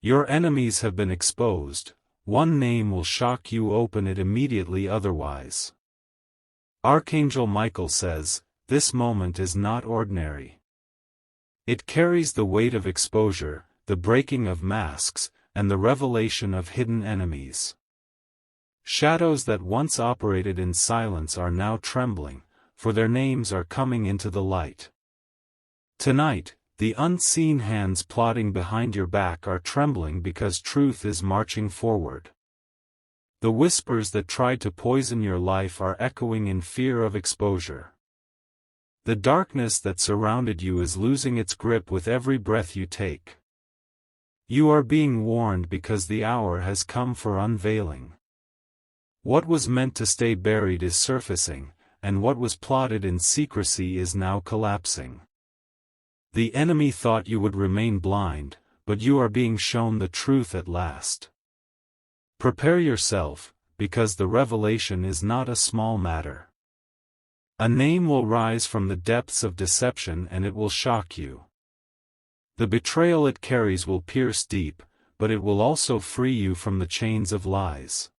Your enemies have been exposed. One name will shock you, open it immediately otherwise. Archangel Michael says, this moment is not ordinary. It carries the weight of exposure, the breaking of masks, and the revelation of hidden enemies. Shadows that once operated in silence are now trembling, for their names are coming into the light. Tonight, the unseen hands plotting behind your back are trembling because truth is marching forward. The whispers that tried to poison your life are echoing in fear of exposure. The darkness that surrounded you is losing its grip with every breath you take. You are being warned because the hour has come for unveiling. What was meant to stay buried is surfacing, and what was plotted in secrecy is now collapsing. The enemy thought you would remain blind, but you are being shown the truth at last. Prepare yourself, because the revelation is not a small matter. A name will rise from the depths of deception and it will shock you. The betrayal it carries will pierce deep, but it will also free you from the chains of lies.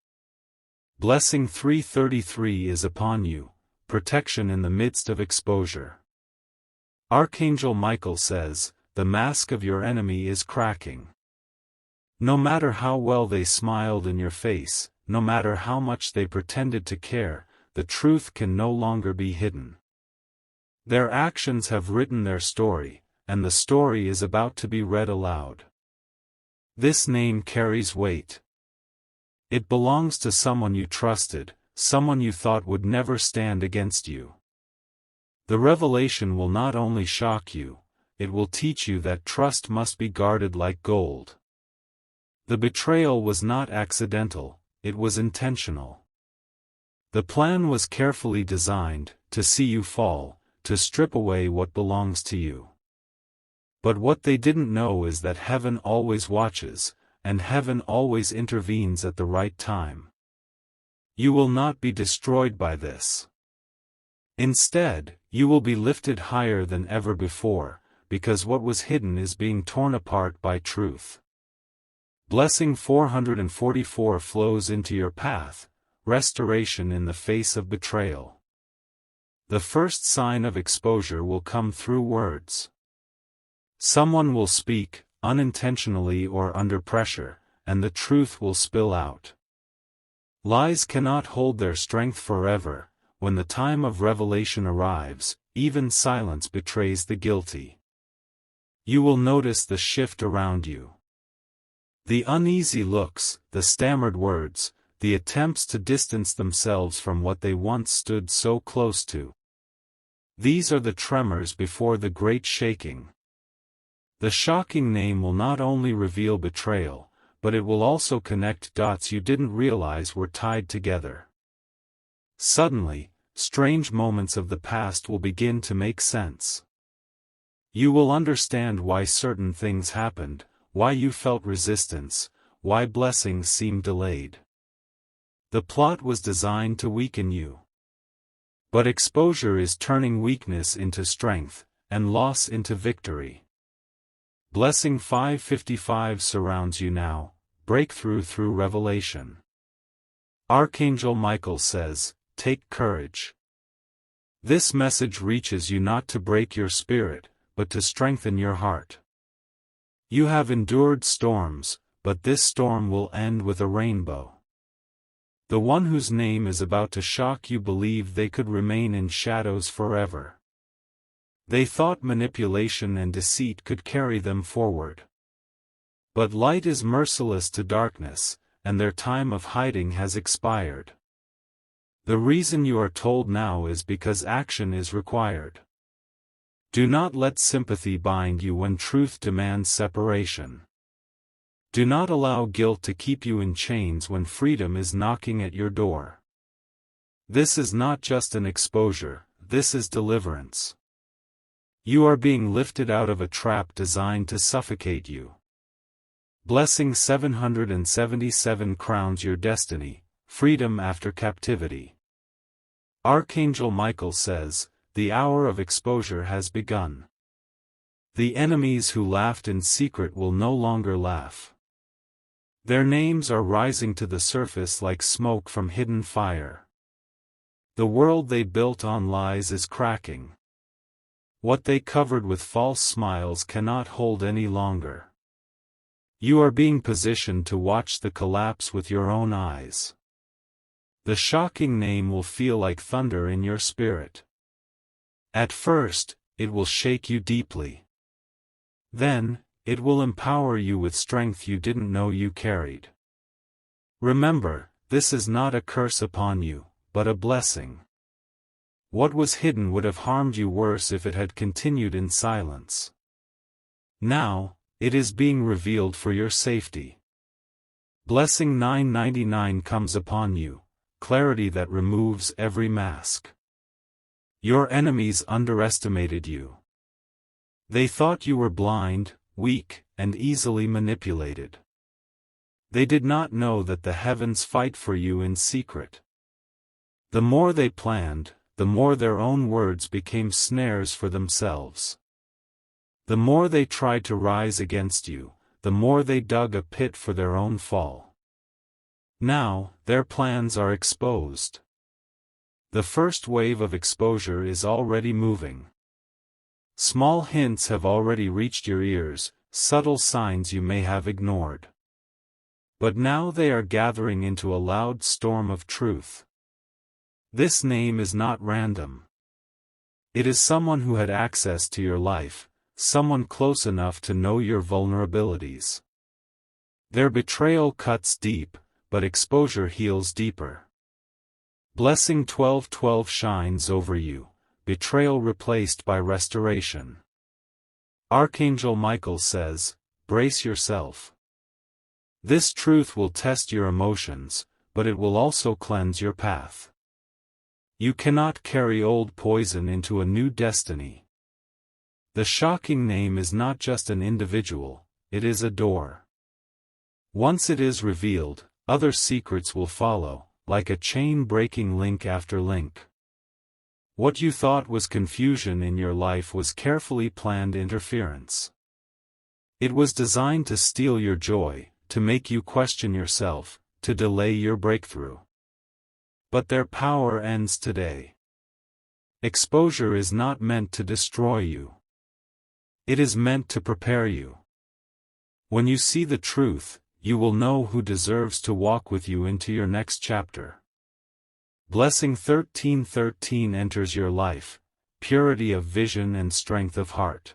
Blessing 333 is upon you, protection in the midst of exposure. Archangel Michael says, the mask of your enemy is cracking. No matter how well they smiled in your face, no matter how much they pretended to care, the truth can no longer be hidden. Their actions have written their story, and the story is about to be read aloud. This name carries weight. It belongs to someone you trusted, someone you thought would never stand against you. The revelation will not only shock you, it will teach you that trust must be guarded like gold. The betrayal was not accidental, it was intentional. The plan was carefully designed, to see you fall, to strip away what belongs to you. But what they didn't know is that heaven always watches, and heaven always intervenes at the right time. You will not be destroyed by this. Instead, you will be lifted higher than ever before, because what was hidden is being torn apart by truth. Blessing 444 flows into your path, restoration in the face of betrayal. The first sign of exposure will come through words. Someone will speak, unintentionally or under pressure, and the truth will spill out. Lies cannot hold their strength forever. When the time of revelation arrives, even silence betrays the guilty. You will notice the shift around you. The uneasy looks, the stammered words, the attempts to distance themselves from what they once stood so close to. These are the tremors before the great shaking. The shocking name will not only reveal betrayal, but it will also connect dots you didn't realize were tied together. Suddenly, strange moments of the past will begin to make sense. You will understand why certain things happened, why you felt resistance, why blessings seemed delayed. The plot was designed to weaken you. But exposure is turning weakness into strength, and loss into victory. Blessing 555 surrounds you now, breakthrough through revelation. Archangel Michael says, take courage. This message reaches you not to break your spirit, but to strengthen your heart. You have endured storms, but this storm will end with a rainbow. The one whose name is about to shock you believed they could remain in shadows forever. They thought manipulation and deceit could carry them forward. But light is merciless to darkness, and their time of hiding has expired. The reason you are told now is because action is required. Do not let sympathy bind you when truth demands separation. Do not allow guilt to keep you in chains when freedom is knocking at your door. This is not just an exposure, this is deliverance. You are being lifted out of a trap designed to suffocate you. Blessing 777 crowns your destiny, freedom after captivity. Archangel Michael says, the hour of exposure has begun. The enemies who laughed in secret will no longer laugh. Their names are rising to the surface like smoke from hidden fire. The world they built on lies is cracking. What they covered with false smiles cannot hold any longer. You are being positioned to watch the collapse with your own eyes. The shocking name will feel like thunder in your spirit. At first, it will shake you deeply. Then, it will empower you with strength you didn't know you carried. Remember, this is not a curse upon you, but a blessing. What was hidden would have harmed you worse if it had continued in silence. Now, it is being revealed for your safety. Blessing 999 comes upon you, clarity that removes every mask. Your enemies underestimated you. They thought you were blind, weak, and easily manipulated. They did not know that the heavens fight for you in secret. The more they planned, the more their own words became snares for themselves. The more they tried to rise against you, the more they dug a pit for their own fall. Now, their plans are exposed. The first wave of exposure is already moving. Small hints have already reached your ears, subtle signs you may have ignored. But now they are gathering into a loud storm of truth. This name is not random. It is someone who had access to your life, someone close enough to know your vulnerabilities. Their betrayal cuts deep, but exposure heals deeper. Blessing 1212 shines over you, betrayal replaced by restoration. Archangel Michael says, brace yourself. This truth will test your emotions, but it will also cleanse your path. You cannot carry old poison into a new destiny. The shocking name is not just an individual, it is a door. Once it is revealed, other secrets will follow, like a chain-breaking link after link. What you thought was confusion in your life was carefully planned interference. It was designed to steal your joy, to make you question yourself, to delay your breakthrough. But their power ends today. Exposure is not meant to destroy you. It is meant to prepare you. When you see the truth, you will know who deserves to walk with you into your next chapter. Blessing 1313 enters your life, purity of vision and strength of heart.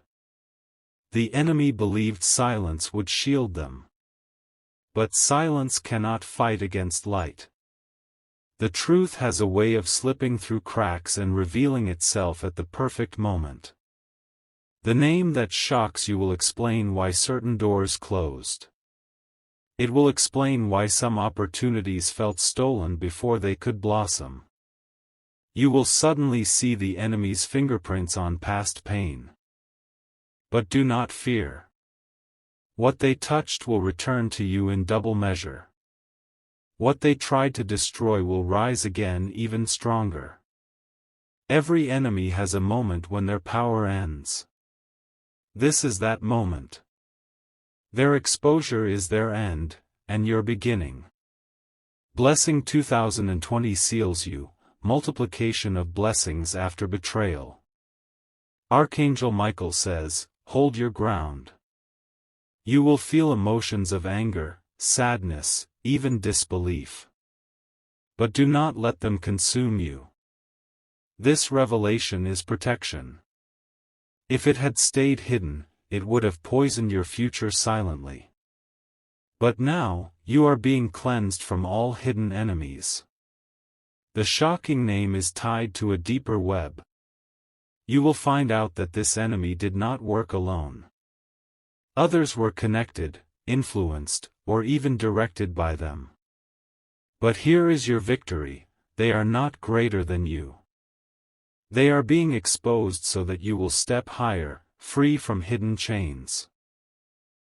The enemy believed silence would shield them. But silence cannot fight against light. The truth has a way of slipping through cracks and revealing itself at the perfect moment. The name that shocks you will explain why certain doors closed. It will explain why some opportunities felt stolen before they could blossom. You will suddenly see the enemy's fingerprints on past pain. But do not fear. What they touched will return to you in double measure. What they tried to destroy will rise again even stronger. Every enemy has a moment when their power ends. This is that moment. Their exposure is their end, and your beginning. Blessing 2020 seals you, multiplication of blessings after betrayal. Archangel Michael says, hold your ground. You will feel emotions of anger, sadness, even disbelief. But do not let them consume you. This revelation is protection. If it had stayed hidden, it would have poisoned your future silently. But now, you are being cleansed from all hidden enemies. The shocking name is tied to a deeper web. You will find out that this enemy did not work alone. Others were connected, influenced, or even directed by them. But here is your victory, they are not greater than you. They are being exposed so that you will step higher, free from hidden chains.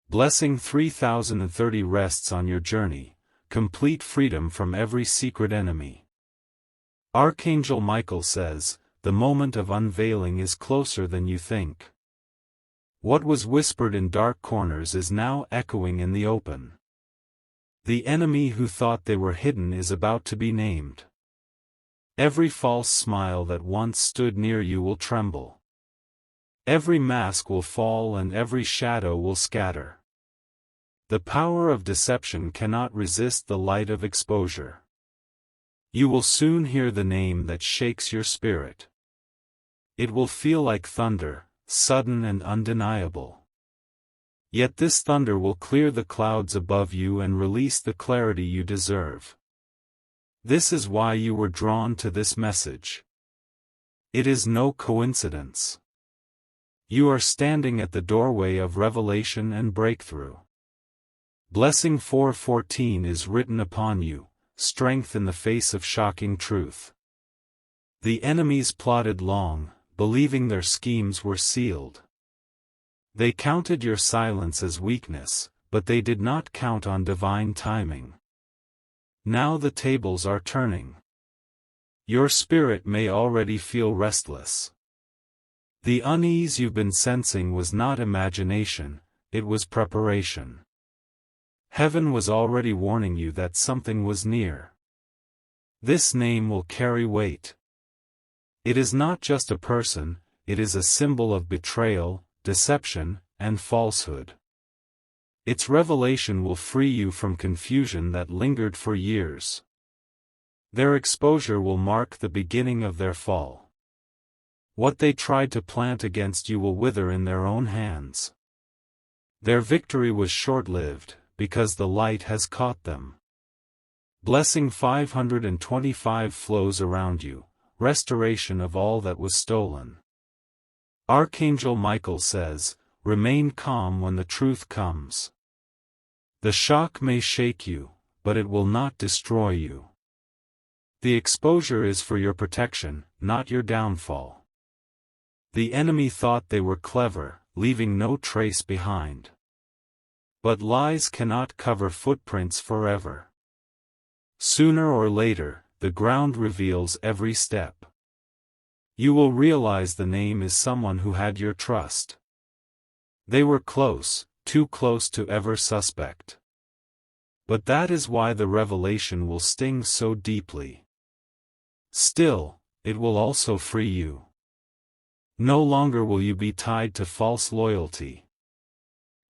Blessing 3030 rests on your journey, complete freedom from every secret enemy. Archangel Michael says, the moment of unveiling is closer than you think. What was whispered in dark corners is now echoing in the open. The enemy who thought they were hidden is about to be named. Every false smile that once stood near you will tremble. Every mask will fall and every shadow will scatter. The power of deception cannot resist the light of exposure. You will soon hear the name that shakes your spirit. It will feel like thunder, sudden and undeniable. Yet this thunder will clear the clouds above you and release the clarity you deserve. This is why you were drawn to this message. It is no coincidence. You are standing at the doorway of revelation and breakthrough. Blessing 4:14 is written upon you, strength in the face of shocking truth. The enemies plotted long, believing their schemes were sealed. They counted your silence as weakness, but they did not count on divine timing. Now the tables are turning. Your spirit may already feel restless. The unease you've been sensing was not imagination, it was preparation. Heaven was already warning you that something was near. This name will carry weight. It is not just a person, it is a symbol of betrayal, deception, and falsehood. Its revelation will free you from confusion that lingered for years. Their exposure will mark the beginning of their fall. What they tried to plant against you will wither in their own hands. Their victory was short-lived, because the light has caught them. Blessing 525 flows around you, restoration of all that was stolen. Archangel Michael says, remain calm when the truth comes. The shock may shake you, but it will not destroy you. The exposure is for your protection, not your downfall. The enemy thought they were clever, leaving no trace behind. But lies cannot cover footprints forever. Sooner or later, the ground reveals every step. You will realize the name is someone who had your trust. They were close, too close to ever suspect. But that is why the revelation will sting so deeply. Still, it will also free you. No longer will you be tied to false loyalty.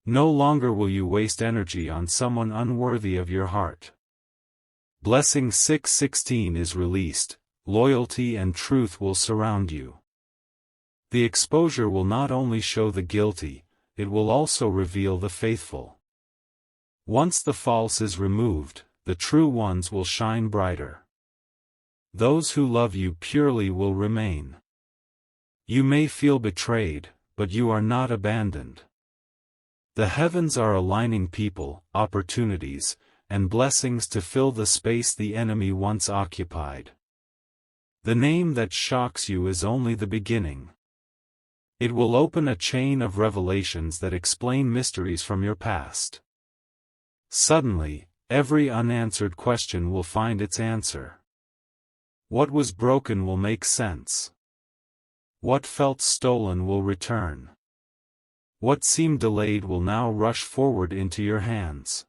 No longer will you waste energy on someone unworthy of your heart. Blessing 6:16 is released, loyalty and truth will surround you. The exposure will not only show the guilty, it will also reveal the faithful. Once the false is removed, the true ones will shine brighter. Those who love you purely will remain. You may feel betrayed, but you are not abandoned. The heavens are aligning people, opportunities, and blessings to fill the space the enemy once occupied. The name that shocks you is only the beginning. It will open a chain of revelations that explain mysteries from your past. Suddenly, every unanswered question will find its answer. What was broken will make sense. What felt stolen will return. What seemed delayed will now rush forward into your hands.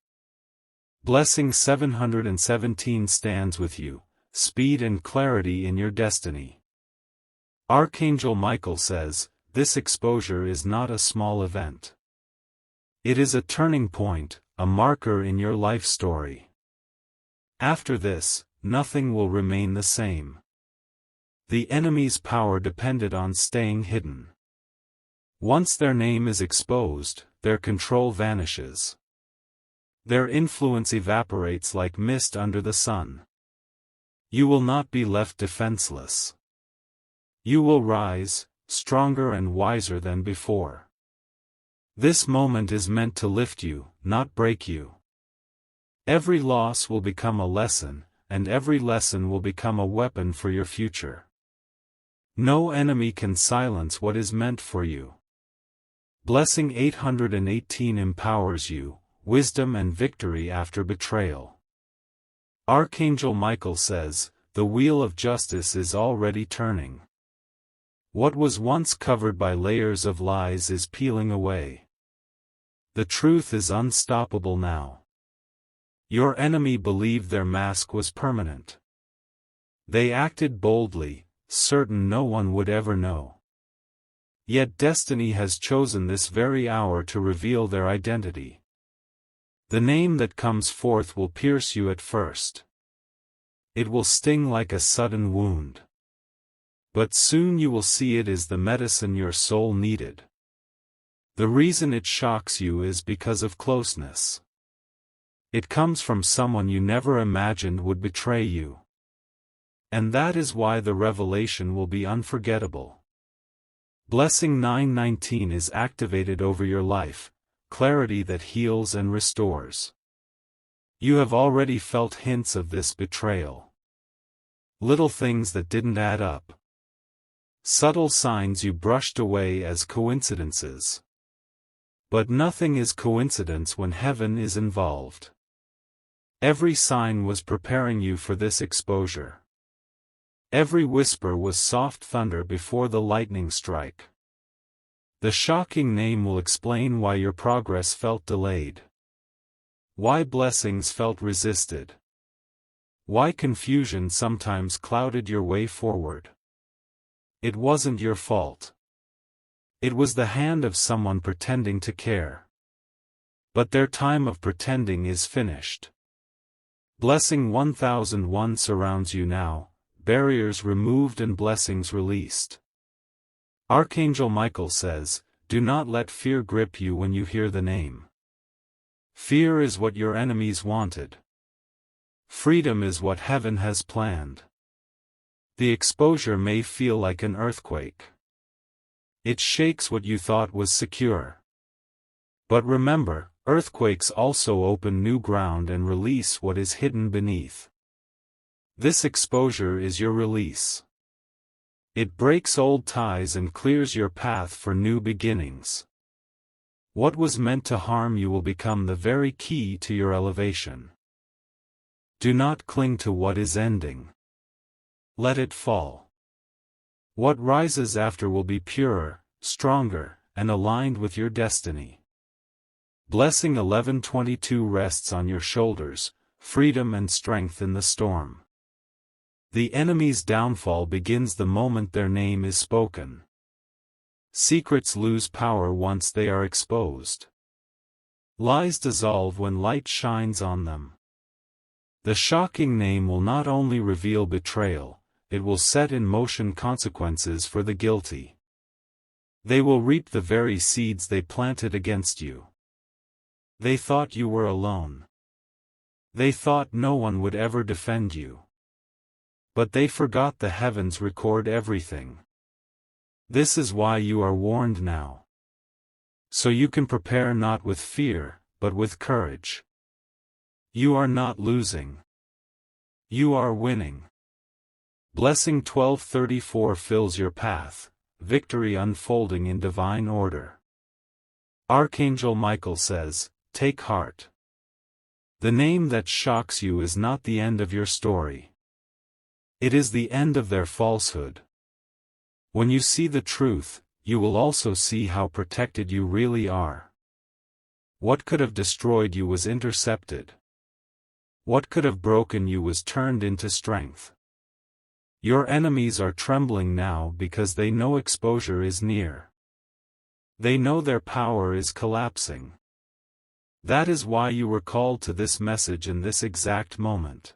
Blessing 717 stands with you, speed and clarity in your destiny. Archangel Michael says, this exposure is not a small event. It is a turning point, a marker in your life story. After this, nothing will remain the same. The enemy's power depended on staying hidden. Once their name is exposed, their control vanishes. Their influence evaporates like mist under the sun. You will not be left defenseless. You will rise, stronger and wiser than before. This moment is meant to lift you, not break you. Every loss will become a lesson, and every lesson will become a weapon for your future. No enemy can silence what is meant for you. Blessing 818 empowers you, wisdom and victory after betrayal. Archangel Michael says, the wheel of justice is already turning. What was once covered by layers of lies is peeling away. The truth is unstoppable now. Your enemy believed their mask was permanent. They acted boldly, certain no one would ever know. Yet destiny has chosen this very hour to reveal their identity. The name that comes forth will pierce you at first. It will sting like a sudden wound. But soon you will see it is the medicine your soul needed. The reason it shocks you is because of closeness. It comes from someone you never imagined would betray you. And that is why the revelation will be unforgettable. Blessing 919 is activated over your life, clarity that heals and restores. You have already felt hints of this betrayal. Little things that didn't add up. Subtle signs you brushed away as coincidences. But nothing is coincidence when heaven is involved. Every sign was preparing you for this exposure. Every whisper was soft thunder before the lightning strike. The shocking name will explain why your progress felt delayed. Why blessings felt resisted. Why confusion sometimes clouded your way forward. It wasn't your fault. It was the hand of someone pretending to care. But their time of pretending is finished. Blessing 1001 surrounds you now, barriers removed and blessings released. Archangel Michael says, do not let fear grip you when you hear the name. Fear is what your enemies wanted. Freedom is what heaven has planned. The exposure may feel like an earthquake. It shakes what you thought was secure. But remember, earthquakes also open new ground and release what is hidden beneath. This exposure is your release. It breaks old ties and clears your path for new beginnings. What was meant to harm you will become the very key to your elevation. Do not cling to what is ending. Let it fall. What rises after will be purer, stronger, and aligned with your destiny. Blessing 1122 rests on your shoulders, freedom and strength in the storm. The enemy's downfall begins the moment their name is spoken. Secrets lose power once they are exposed. Lies dissolve when light shines on them. The shocking name will not only reveal betrayal, it will set in motion consequences for the guilty. They will reap the very seeds they planted against you. They thought you were alone. They thought no one would ever defend you. But they forgot the heavens record everything. This is why you are warned now. So you can prepare not with fear, but with courage. You are not losing. You are winning. Blessing 1234 fills your path, victory unfolding in divine order. Archangel Michael says, take heart. The name that shocks you is not the end of your story. It is the end of their falsehood. When you see the truth, you will also see how protected you really are. What could have destroyed you was intercepted. What could have broken you was turned into strength. Your enemies are trembling now because they know exposure is near. They know their power is collapsing. That is why you were called to this message in this exact moment.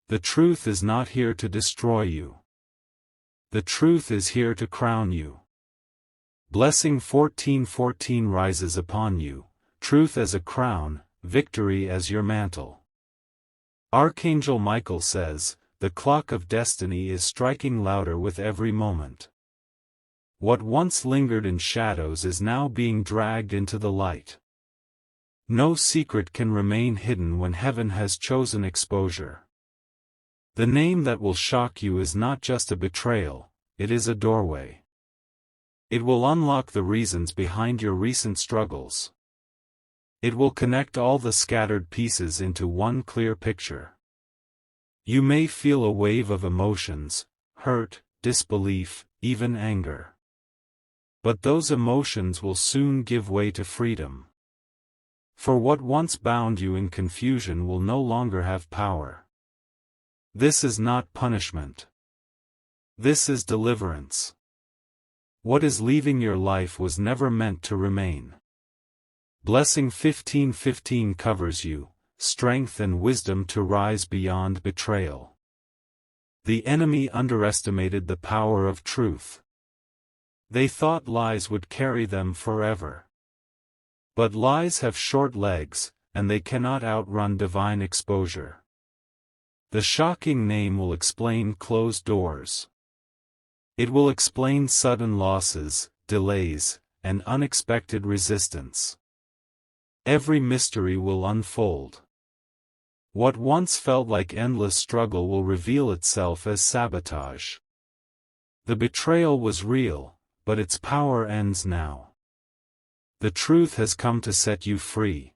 The truth is not here to destroy you. The truth is here to crown you. Blessing 1414 rises upon you, truth as a crown, victory as your mantle. Archangel Michael says, the clock of destiny is striking louder with every moment. What once lingered in shadows is now being dragged into the light. No secret can remain hidden when heaven has chosen exposure. The name that will shock you is not just a betrayal, it is a doorway. It will unlock the reasons behind your recent struggles. It will connect all the scattered pieces into one clear picture. You may feel a wave of emotions, hurt, disbelief, even anger. But those emotions will soon give way to freedom. For what once bound you in confusion will no longer have power. This is not punishment. This is deliverance. What is leaving your life was never meant to remain. Blessing 15:15 covers you, strength and wisdom to rise beyond betrayal. The enemy underestimated the power of truth. They thought lies would carry them forever. But lies have short legs, and they cannot outrun divine exposure. The shocking name will explain closed doors. It will explain sudden losses, delays, and unexpected resistance. Every mystery will unfold. What once felt like endless struggle will reveal itself as sabotage. The betrayal was real, but its power ends now. The truth has come to set you free.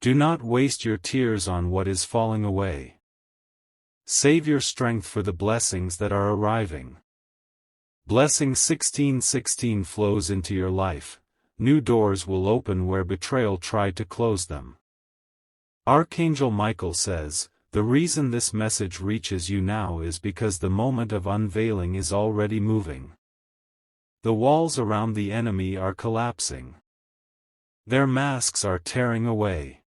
Do not waste your tears on what is falling away. Save your strength for the blessings that are arriving. Blessing 16:16 flows into your life. New doors will open where betrayal tried to close them. Archangel Michael says, the reason this message reaches you now is because the moment of unveiling is already moving. The walls around the enemy are collapsing. Their masks are tearing away.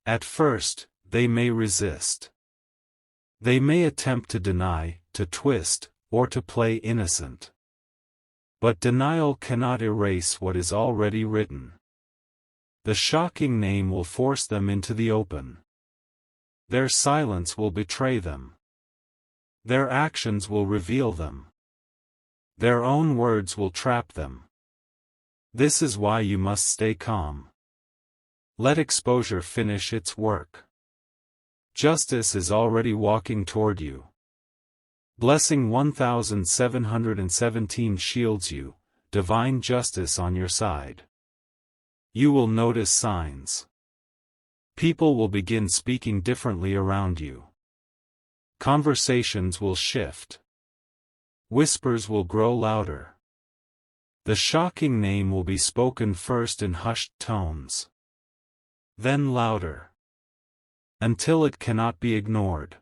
At first, they may resist. They may attempt to deny, to twist, or to play innocent. But denial cannot erase what is already written. The shocking name will force them into the open. Their silence will betray them. Their actions will reveal them. Their own words will trap them. This is why you must stay calm. Let exposure finish its work. Justice is already walking toward you. Blessing 1717 shields you, divine justice on your side. You will notice signs. People will begin speaking differently around you. Conversations will shift. Whispers will grow louder. The shocking name will be spoken first in hushed tones. Then louder. Until it cannot be ignored.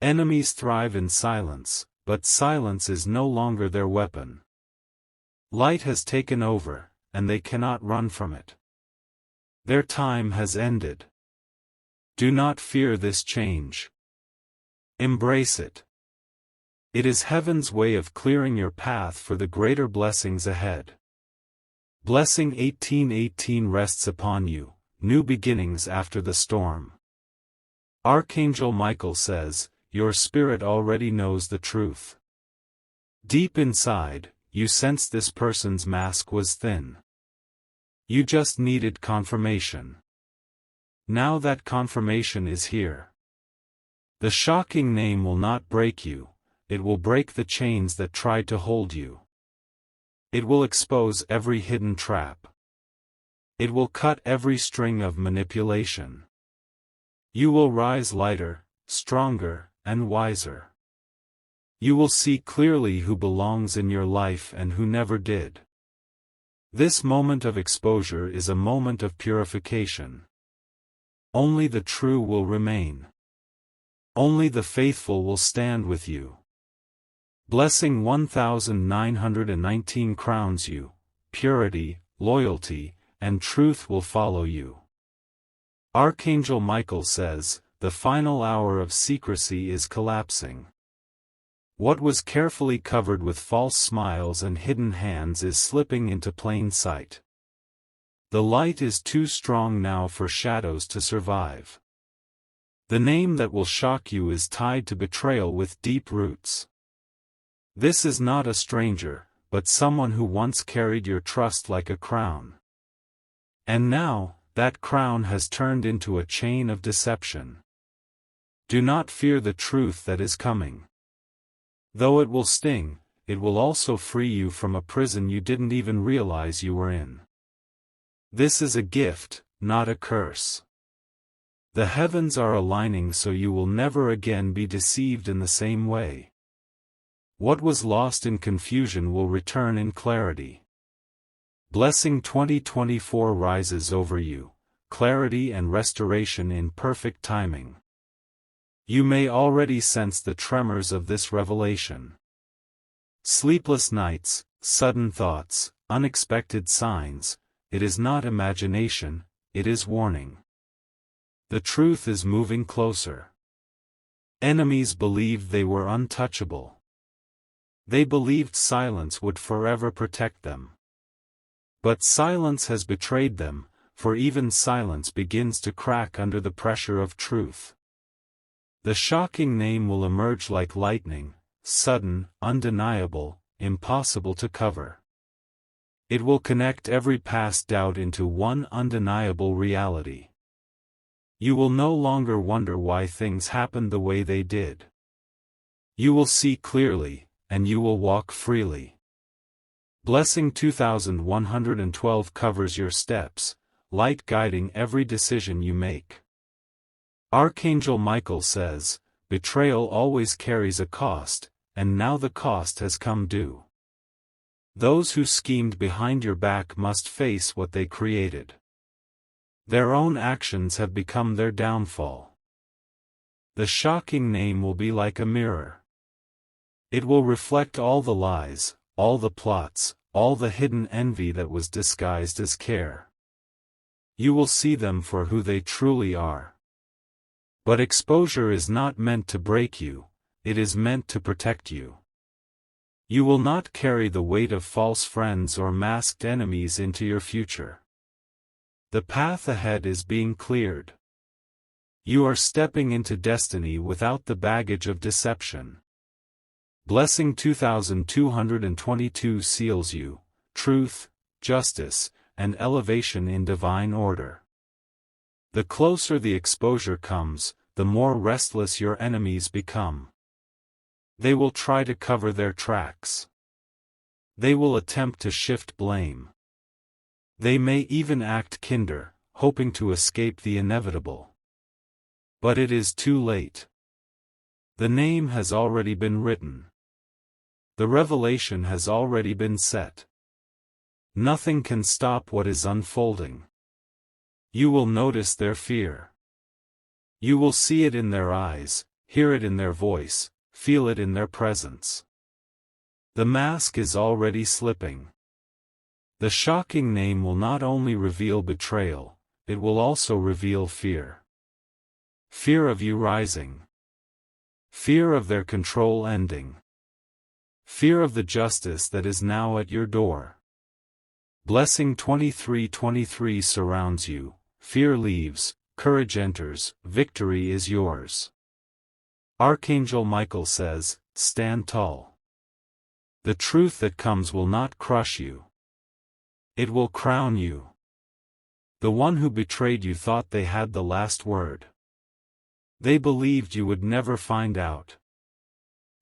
Enemies thrive in silence, but silence is no longer their weapon. Light has taken over, and they cannot run from it. Their time has ended. Do not fear this change. Embrace it. It is heaven's way of clearing your path for the greater blessings ahead. Blessing 18:18 rests upon you, new beginnings after the storm. Archangel Michael says, your spirit already knows the truth. Deep inside, you sensed this person's mask was thin. You just needed confirmation. Now that confirmation is here. The shocking name will not break you, it will break the chains that tried to hold you. It will expose every hidden trap. It will cut every string of manipulation. You will rise lighter, stronger, and wiser. You will see clearly who belongs in your life and who never did. This moment of exposure is a moment of purification. Only the true will remain. Only the faithful will stand with you. Blessing 1919 crowns you, purity, loyalty, and truth will follow you. Archangel Michael says, the final hour of secrecy is collapsing. What was carefully covered with false smiles and hidden hands is slipping into plain sight. The light is too strong now for shadows to survive. The name that will shock you is tied to betrayal with deep roots. This is not a stranger, but someone who once carried your trust like a crown. And now, that crown has turned into a chain of deception. Do not fear the truth that is coming. Though it will sting, it will also free you from a prison you didn't even realize you were in. This is a gift, not a curse. The heavens are aligning so you will never again be deceived in the same way. What was lost in confusion will return in clarity. Blessing 2024 rises over you, clarity and restoration in perfect timing. You may already sense the tremors of this revelation. Sleepless nights, sudden thoughts, unexpected signs, it is not imagination, it is warning. The truth is moving closer. Enemies believed they were untouchable. They believed silence would forever protect them. But silence has betrayed them, for even silence begins to crack under the pressure of truth. The shocking name will emerge like lightning, sudden, undeniable, impossible to cover. It will connect every past doubt into one undeniable reality. You will no longer wonder why things happened the way they did. You will see clearly, and you will walk freely. Blessing 2112 covers your steps, light guiding every decision you make. Archangel Michael says, betrayal always carries a cost, and now the cost has come due. Those who schemed behind your back must face what they created. Their own actions have become their downfall. The shocking name will be like a mirror. It will reflect all the lies, all the plots, all the hidden envy that was disguised as care. You will see them for who they truly are. But exposure is not meant to break you, it is meant to protect you. You will not carry the weight of false friends or masked enemies into your future. The path ahead is being cleared. You are stepping into destiny without the baggage of deception. Blessing 2222 seals you, truth, justice, and elevation in divine order. The closer the exposure comes, the more restless your enemies become. They will try to cover their tracks. They will attempt to shift blame. They may even act kinder, hoping to escape the inevitable. But it is too late. The name has already been written. The revelation has already been set. Nothing can stop what is unfolding. You will notice their fear. You will see it in their eyes, hear it in their voice, feel it in their presence. The mask is already slipping. The shocking name will not only reveal betrayal, it will also reveal fear. Fear of you rising. Fear of their control ending. Fear of the justice that is now at your door. Blessing 2323 surrounds you, fear leaves, courage enters, victory is yours. Archangel Michael says, stand tall. The truth that comes will not crush you. It will crown you. The one who betrayed you thought they had the last word. They believed you would never find out.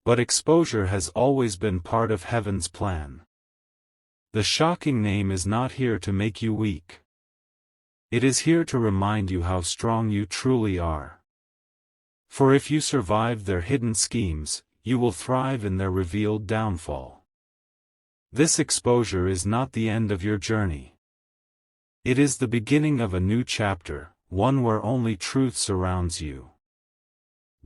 But exposure has always been part of heaven's plan. The shocking name is not here to make you weak. It is here to remind you how strong you truly are. For if you survive their hidden schemes, you will thrive in their revealed downfall. This exposure is not the end of your journey. It is the beginning of a new chapter, one where only truth surrounds you.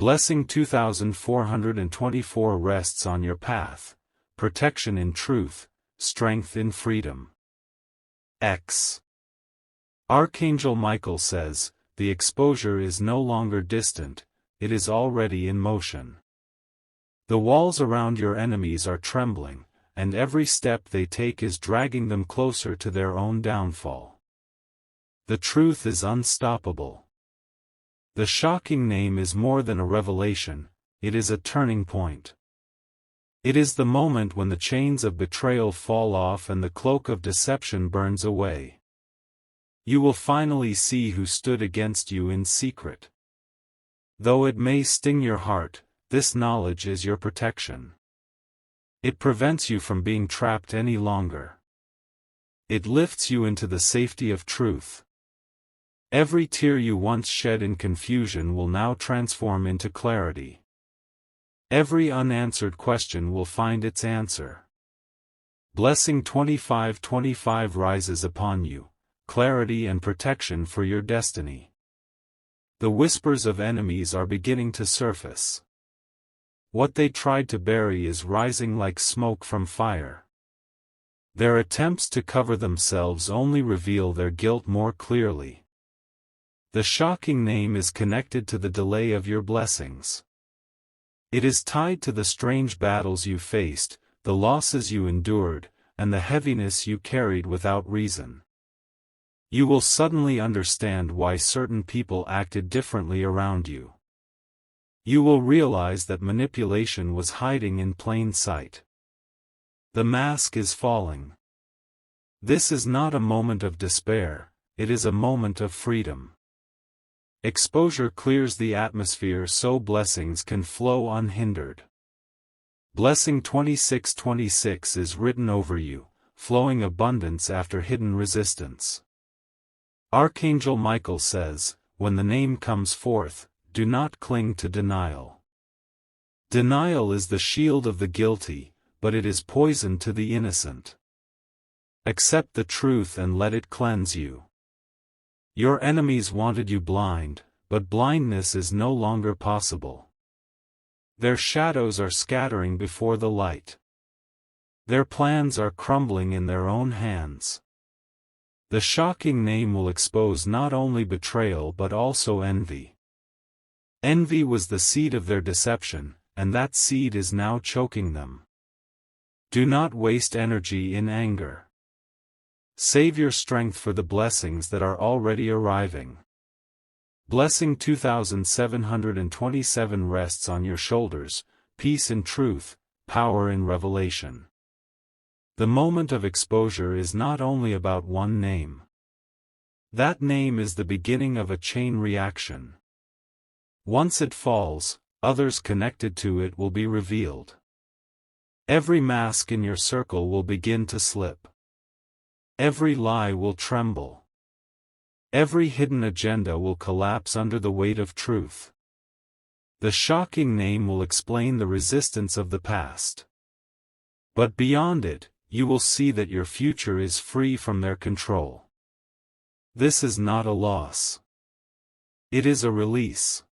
Blessing 2424 rests on your path, protection in truth, strength in freedom. X. Archangel Michael says, the exposure is no longer distant, it is already in motion. The walls around your enemies are trembling, and every step they take is dragging them closer to their own downfall. The truth is unstoppable. The shocking name is more than a revelation, it is a turning point. It is the moment when the chains of betrayal fall off and the cloak of deception burns away. You will finally see who stood against you in secret. Though it may sting your heart, this knowledge is your protection. It prevents you from being trapped any longer. It lifts you into the safety of truth. Every tear you once shed in confusion will now transform into clarity. Every unanswered question will find its answer. Blessing 25:25 rises upon you, clarity and protection for your destiny. The whispers of enemies are beginning to surface. What they tried to bury is rising like smoke from fire. Their attempts to cover themselves only reveal their guilt more clearly. The shocking name is connected to the delay of your blessings. It is tied to the strange battles you faced, the losses you endured, and the heaviness you carried without reason. You will suddenly understand why certain people acted differently around you. You will realize that manipulation was hiding in plain sight. The mask is falling. This is not a moment of despair, it is a moment of freedom. Exposure clears the atmosphere so blessings can flow unhindered. Blessing 26:26 is written over you, flowing abundance after hidden resistance. Archangel Michael says, when the name comes forth, do not cling to denial. Denial is the shield of the guilty, but it is poison to the innocent. Accept the truth and let it cleanse you. Your enemies wanted you blind, but blindness is no longer possible. Their shadows are scattering before the light. Their plans are crumbling in their own hands. The shocking name will expose not only betrayal but also envy. Envy was the seed of their deception, and that seed is now choking them. Do not waste energy in anger. Save your strength for the blessings that are already arriving. Blessing 2727 rests on your shoulders, peace in truth, power in revelation. The moment of exposure is not only about one name. That name is the beginning of a chain reaction. Once it falls, others connected to it will be revealed. Every mask in your circle will begin to slip. Every lie will tremble. Every hidden agenda will collapse under the weight of truth. The shocking name will explain the resistance of the past. But beyond it, you will see that your future is free from their control. This is not a loss. It is a release.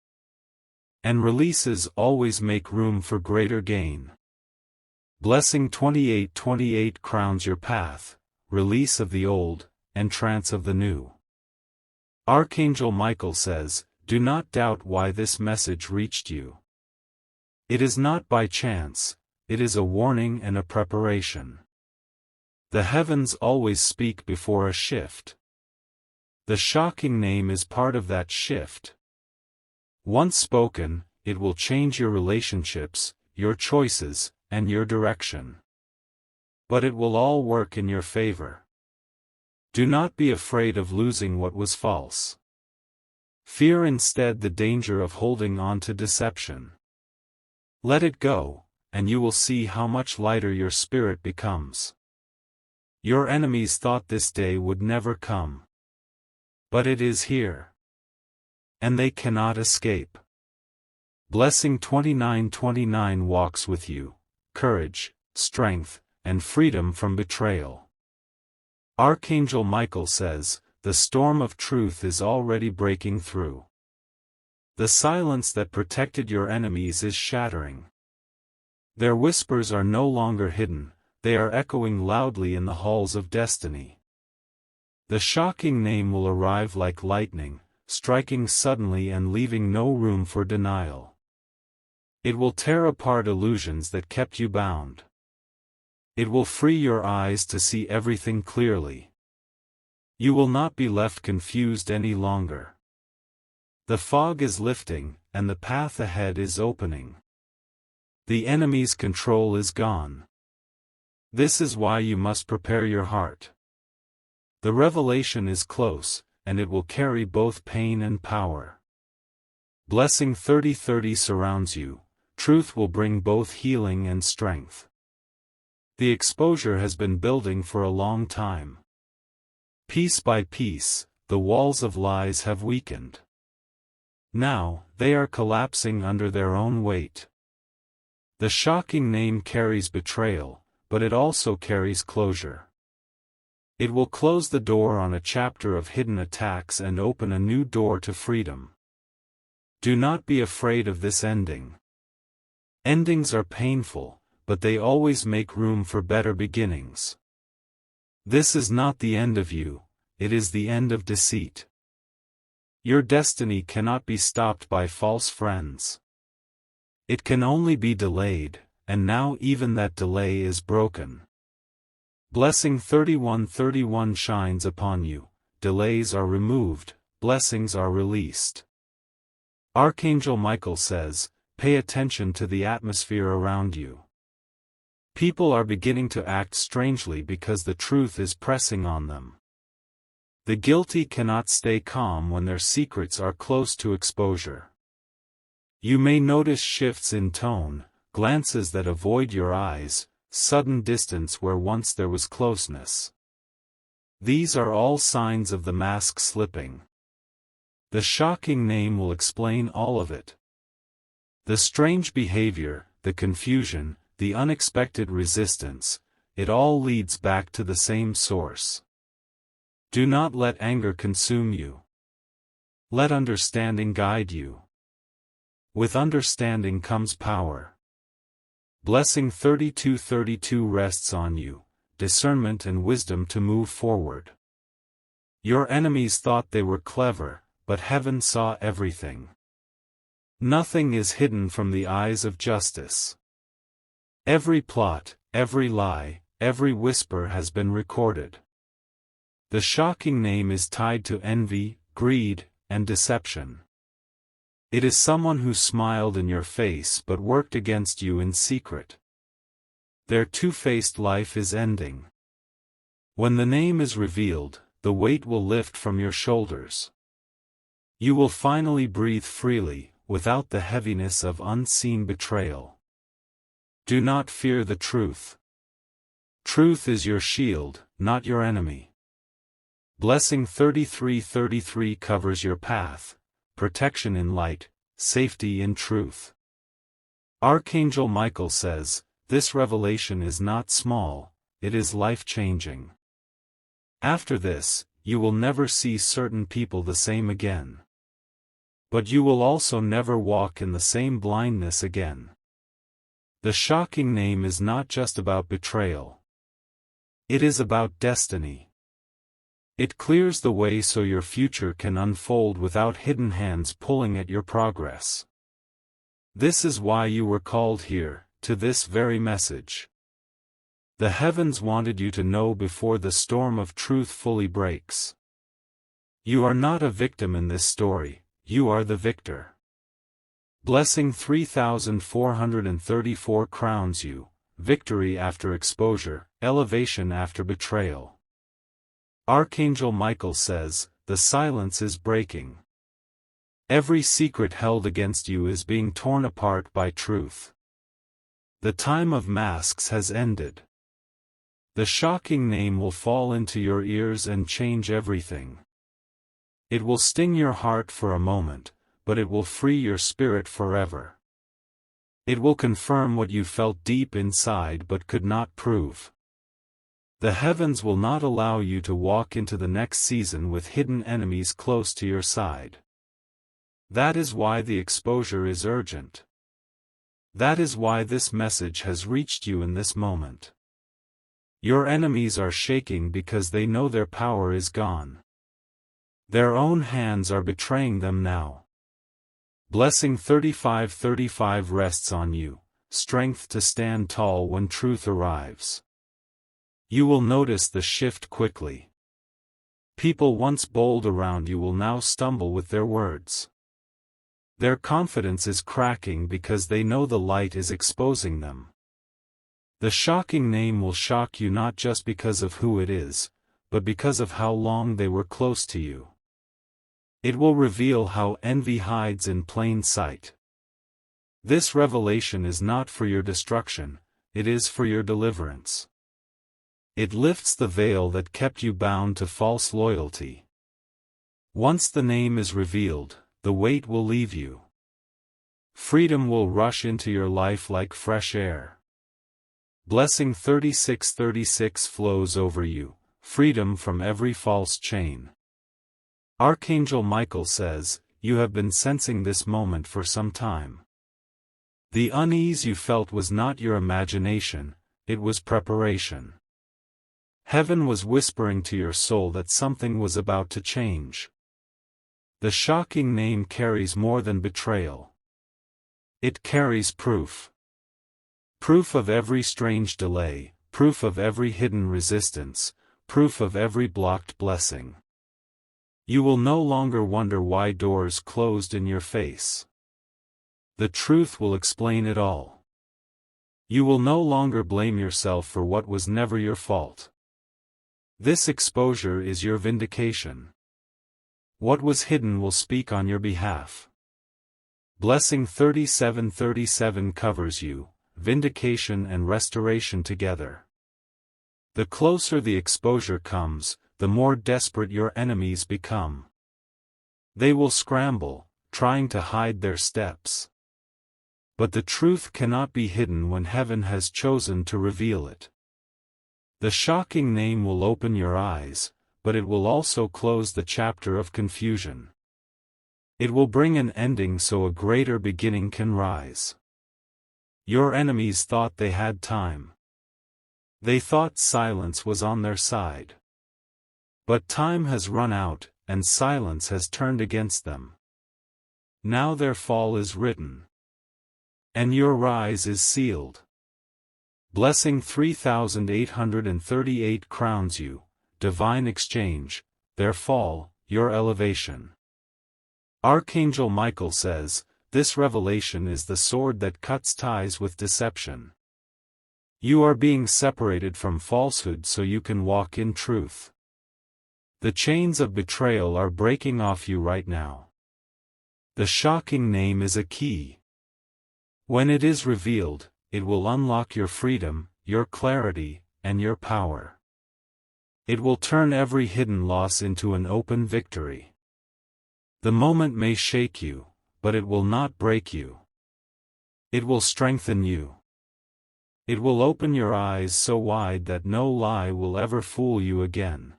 And releases always make room for greater gain. Blessing 2828 crowns your path, release of the old, entrance of the new. Archangel Michael says, do not doubt why this message reached you. It is not by chance, it is a warning and a preparation. The heavens always speak before a shift. The shocking name is part of that shift. Once spoken, it will change your relationships, your choices, and your direction. But it will all work in your favor. Do not be afraid of losing what was false. Fear instead the danger of holding on to deception. Let it go, and you will see how much lighter your spirit becomes. Your enemies thought this day would never come. But it is here. And they cannot escape. Blessing 2929 walks with you, courage, strength, and freedom from betrayal. Archangel Michael says, the storm of truth is already breaking through. The silence that protected your enemies is shattering. Their whispers are no longer hidden, they are echoing loudly in the halls of destiny. The shocking name will arrive like lightning, striking suddenly and leaving no room for denial. It will tear apart illusions that kept you bound. It will free your eyes to see everything clearly. You will not be left confused any longer. The fog is lifting, and the path ahead is opening. The enemy's control is gone. This is why you must prepare your heart. The revelation is close, and it will carry both pain and power. Blessing 3030 surrounds you, truth will bring both healing and strength. The exposure has been building for a long time. Piece by piece, the walls of lies have weakened. Now, they are collapsing under their own weight. The shocking name carries betrayal, but it also carries closure. It will close the door on a chapter of hidden attacks and open a new door to freedom. Do not be afraid of this ending. Endings are painful, but they always make room for better beginnings. This is not the end of you, it is the end of deceit. Your destiny cannot be stopped by false friends. It can only be delayed, and now even that delay is broken. Blessing 31:31 shines upon you, delays are removed, blessings are released. Archangel Michael says, pay attention to the atmosphere around you. People are beginning to act strangely because the truth is pressing on them. The guilty cannot stay calm when their secrets are close to exposure. You may notice shifts in tone, glances that avoid your eyes, sudden distance where once there was closeness. These are all signs of the mask slipping. The shocking name will explain all of it. The strange behavior, the confusion, the unexpected resistance, it all leads back to the same source. Do not let anger consume you. Let understanding guide you. With understanding comes power. Blessing 32:32 rests on you, discernment and wisdom to move forward. Your enemies thought they were clever, but heaven saw everything. Nothing is hidden from the eyes of justice. Every plot, every lie, every whisper has been recorded. The shocking name is tied to envy, greed, and deception. It is someone who smiled in your face but worked against you in secret. Their two-faced life is ending. When the name is revealed, the weight will lift from your shoulders. You will finally breathe freely, without the heaviness of unseen betrayal. Do not fear the truth. Truth is your shield, not your enemy. Blessing 33:33 covers your path, protection in light, safety in truth. Archangel Michael says, this revelation is not small, it is life-changing. After this, you will never see certain people the same again. But you will also never walk in the same blindness again. The shocking name is not just about betrayal. It is about destiny. It clears the way so your future can unfold without hidden hands pulling at your progress. This is why you were called here, to this very message. The heavens wanted you to know before the storm of truth fully breaks. You are not a victim in this story, you are the victor. Blessing 3434 crowns you, victory after exposure, elevation after betrayal. Archangel Michael says, the silence is breaking. Every secret held against you is being torn apart by truth. The time of masks has ended. The shocking name will fall into your ears and change everything. It will sting your heart for a moment, but it will free your spirit forever. It will confirm what you felt deep inside but could not prove. The heavens will not allow you to walk into the next season with hidden enemies close to your side. That is why the exposure is urgent. That is why this message has reached you in this moment. Your enemies are shaking because they know their power is gone. Their own hands are betraying them now. Blessing 3535 rests on you, strength to stand tall when truth arrives. You will notice the shift quickly. People once bold around you will now stumble with their words. Their confidence is cracking because they know the light is exposing them. The shocking name will shock you not just because of who it is, but because of how long they were close to you. It will reveal how envy hides in plain sight. This revelation is not for your destruction, it is for your deliverance. It lifts the veil that kept you bound to false loyalty. Once the name is revealed, the weight will leave you. Freedom will rush into your life like fresh air. Blessing 3636 flows over you, freedom from every false chain. Archangel Michael says, you have been sensing this moment for some time. The unease you felt was not your imagination, it was preparation. Heaven was whispering to your soul that something was about to change. The shocking name carries more than betrayal. It carries proof. Proof of every strange delay, proof of every hidden resistance, proof of every blocked blessing. You will no longer wonder why doors closed in your face. The truth will explain it all. You will no longer blame yourself for what was never your fault. This exposure is your vindication. What was hidden will speak on your behalf. Blessing 3737 covers you, vindication and restoration together. The closer the exposure comes, the more desperate your enemies become. They will scramble, trying to hide their steps. But the truth cannot be hidden when heaven has chosen to reveal it. The shocking name will open your eyes, but it will also close the chapter of confusion. It will bring an ending so a greater beginning can rise. Your enemies thought they had time. They thought silence was on their side. But time has run out, and silence has turned against them. Now their fall is written. And your rise is sealed. Blessing 3838 crowns you, divine exchange, their fall, your elevation. Archangel Michael says, this revelation is the sword that cuts ties with deception. You are being separated from falsehood so you can walk in truth. The chains of betrayal are breaking off you right now. The shocking name is a key. When it is revealed, it will unlock your freedom, your clarity, and your power. It will turn every hidden loss into an open victory. The moment may shake you, but it will not break you. It will strengthen you. It will open your eyes so wide that no lie will ever fool you again.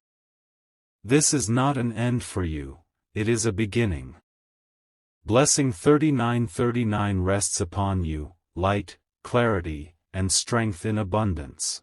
This is not an end for you, it is a beginning. Blessing 3939 rests upon you, light, clarity, and strength in abundance.